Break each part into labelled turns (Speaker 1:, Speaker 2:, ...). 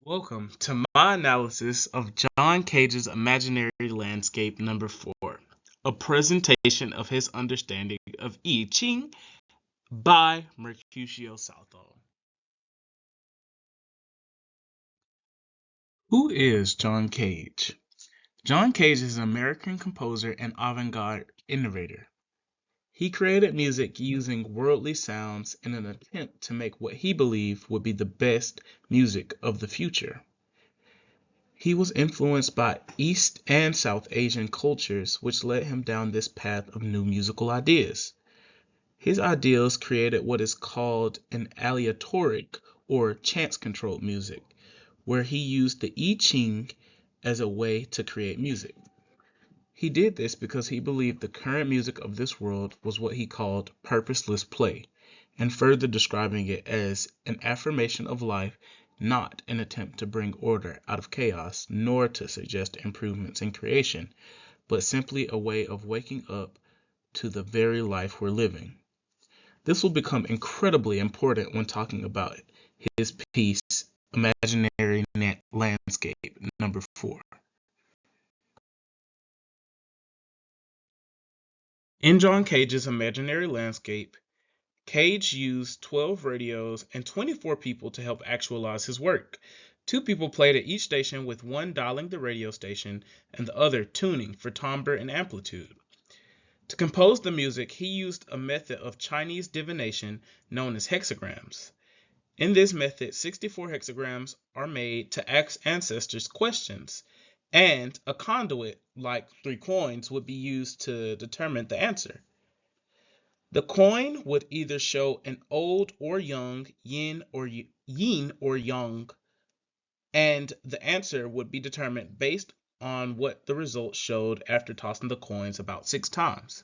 Speaker 1: Welcome to my analysis of John Cage's Imaginary Landscape number 4, a presentation of his understanding of Yijing by Mercutio Southall. Who is John Cage? John Cage is an American composer and avant-garde innovator. He created music using worldly sounds in an attempt to make what he believed would be the best music of the future. He was influenced by East and South Asian cultures, which led him down this path of new musical ideas. His ideals created what is called an aleatoric or chance-controlled music, where he used the I Ching as a way to create music. He did this because he believed the current music of this world was what he called purposeless play, and further describing it as an affirmation of life, not an attempt to bring order out of chaos, nor to suggest improvements in creation, but simply a way of waking up to the very life we're living. This will become incredibly important when talking about his piece, Imaginary Landscape, number 4. In John Cage's Imaginary Landscape, Cage used 12 radios and 24 people to help actualize his work. 2 people played at each station, with one dialing the radio station and the other tuning for timbre and amplitude. To compose the music, he used a method of Chinese divination known as hexagrams. In this method, 64 hexagrams are made to ask ancestors questions, and a conduit, like 3 coins, would be used to determine the answer. The coin would either show an old or young, yin or yang, and the answer would be determined based on what the result showed after tossing the coins about 6 times.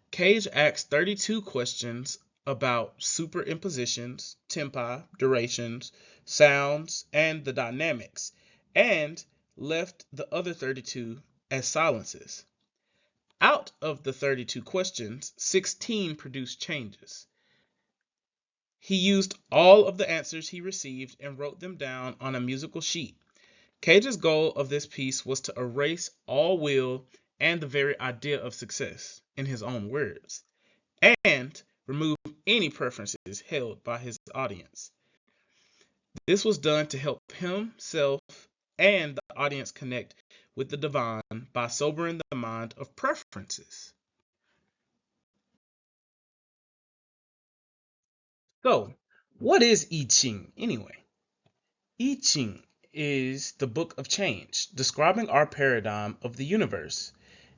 Speaker 1: Cage asked 32 questions about superimpositions, tempi, durations, sounds, and the dynamics, and left the other 32 as silences. Out of the 32 questions, 16 produced changes. He used all of the answers he received and wrote them down on a musical sheet. Cage's goal of this piece was to erase all will and the very idea of success, in his own words, and remove any preferences held by his audience. This was done to help himself and the audience connect with the divine by sobering the mind of preferences. So, what is I Ching anyway? I Ching is the book of change, describing our paradigm of the universe.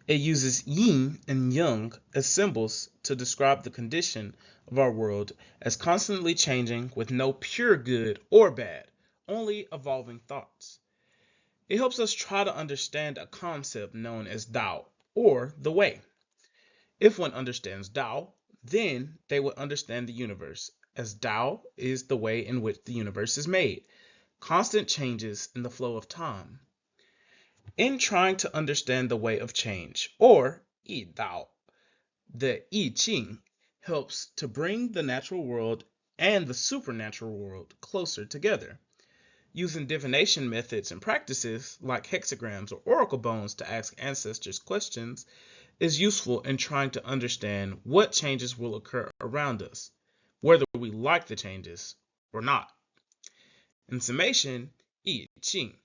Speaker 1: It uses yin and yang as symbols to describe the condition of our world as constantly changing with no pure good or bad, only evolving thoughts. It helps us try to understand a concept known as Tao, or the way. If one understands Tao, then they would understand the universe, as Tao is the way in which the universe is made, constant changes in the flow of time. In trying to understand the way of change, or Yi Dao, the I Ching helps to bring the natural world and the supernatural world closer together. Using divination methods and practices like hexagrams or oracle bones to ask ancestors questions is useful in trying to understand what changes will occur around us, whether we like the changes or not. In summation, I Ching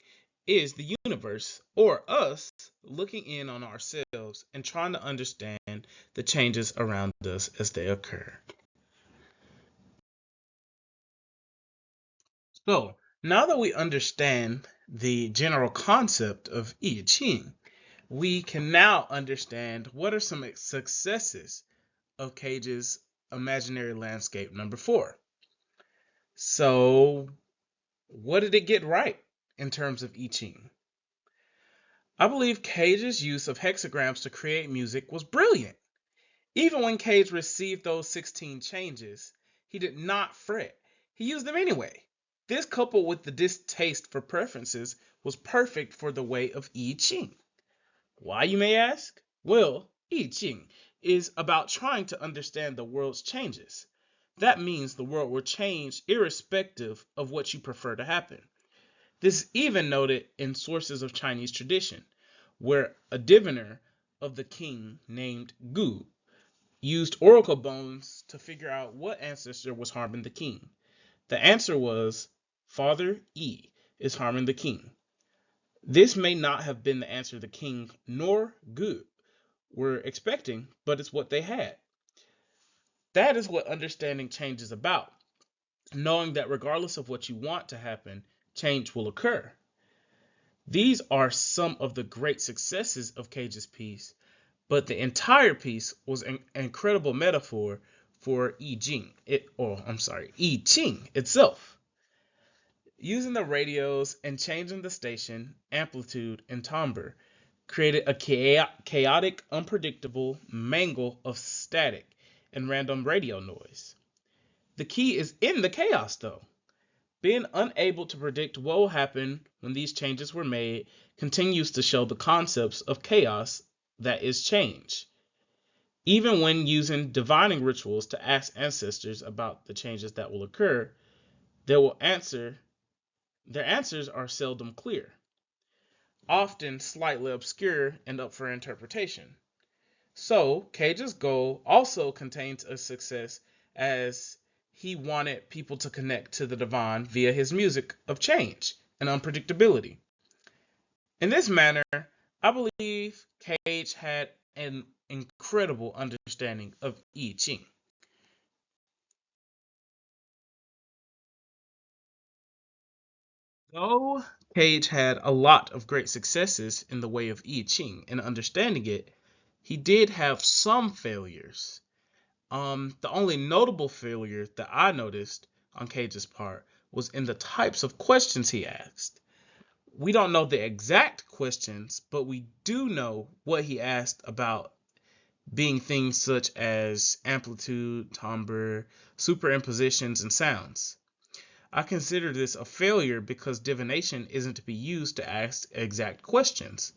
Speaker 1: is the universe, or us, looking in on ourselves and trying to understand the changes around us as they occur. So, now that we understand the general concept of I Ching, we can now understand what are some successes of Cage's Imaginary Landscape number 4. So, what did it get right in terms of I Ching? I believe Cage's use of hexagrams to create music was brilliant. Even when Cage received those 16 changes, he did not fret. He used them anyway. This, coupled with the distaste for preferences, was perfect for the way of I Ching. Why, you may ask? Well, I Ching is about trying to understand the world's changes. That means the world will change irrespective of what you prefer to happen. This is even noted in sources of Chinese tradition, where a diviner of the king named Gu used oracle bones to figure out what ancestor was harming the king. The answer was Father Yi is harming the king. This may not have been the answer the king nor Gu were expecting, but it's what they had. That is what understanding change is about, knowing that regardless of what you want to happen, change will occur. These are some of the great successes of Cage's piece, but the entire piece was an incredible metaphor for Yijing, Yijing itself. Using the radios and changing the station, amplitude, and timbre created a chaotic, unpredictable mangle of static and random radio noise. The key is in the chaos, though. Being unable to predict what will happen when these changes were made continues to show the concepts of chaos that is change. Even when using divining rituals to ask ancestors about the changes that will occur, their answers are seldom clear, often slightly obscure and up for interpretation. So, Cage's goal also contains a success, as he wanted people to connect to the divine via his music of change and unpredictability. In this manner, I believe Cage had an incredible understanding of I Ching. Though Cage had a lot of great successes in the way of I Ching and understanding it, he did have some failures. The only notable failure that I noticed on Cage's part was in the types of questions he asked. We don't know the exact questions, but we do know what he asked about, being things such as amplitude, timbre, superimpositions, and sounds. I consider this a failure because divination isn't to be used to ask exact questions.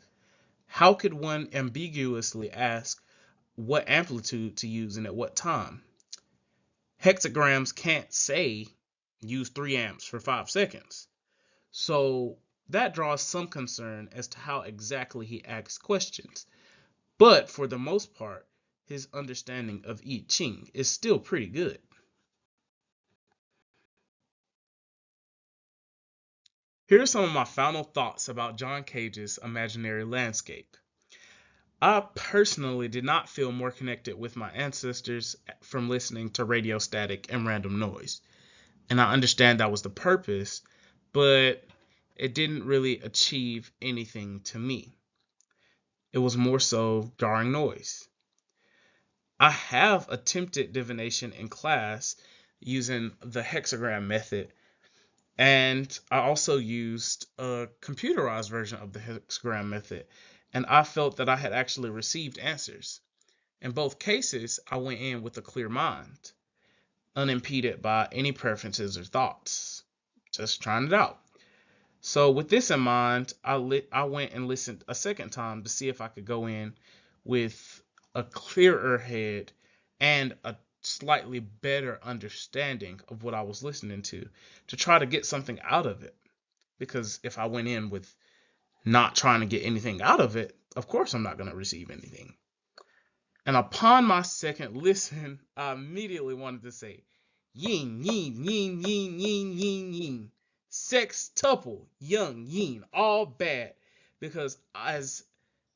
Speaker 1: How could one ambiguously ask what amplitude to use and at what time? Hexagrams can't say use 3 amps for 5 seconds. So that draws some concern as to how exactly he asks questions. But for the most part, his understanding of I Ching is still pretty good. Here are some of my final thoughts about John Cage's imaginary landscape. I personally did not feel more connected with my ancestors from listening to radio static and random noise. And I understand that was the purpose, but it didn't really achieve anything to me. It was more so jarring noise. I have attempted divination in class using the hexagram method, and I also used a computerized version of the hexagram method, and I felt that I had actually received answers. In both cases, I went in with a clear mind, unimpeded by any preferences or thoughts, just trying it out. So with this in mind, I went and listened a second time to see if I could go in with a clearer head and a slightly better understanding of what I was listening to try to get something out of it. Because if I went in with not trying to get anything out of it, of course I'm not going to receive anything. And upon my second listen, I immediately wanted to say, yin, yin, yin, yin, yin, yin, yin. Sextuple, young, yin, all bad. Because as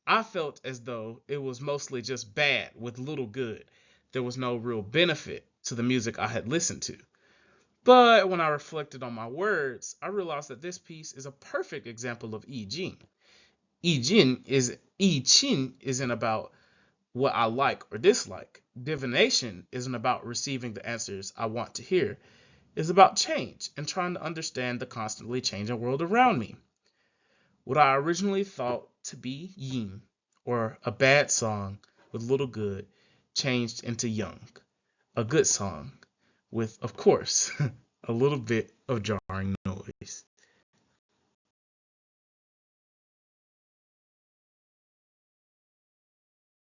Speaker 1: I felt as though it was mostly just bad with little good. There was no real benefit to the music I had listened to. But when I reflected on my words, I realized that this piece is a perfect example of Yijing. I Ching isn't about what I like or dislike. Divination isn't about receiving the answers I want to hear. It's about change and trying to understand the constantly changing world around me. What I originally thought to be yin, or a bad song with little good, changed into young, a good song with, of course, a little bit of jarring noise.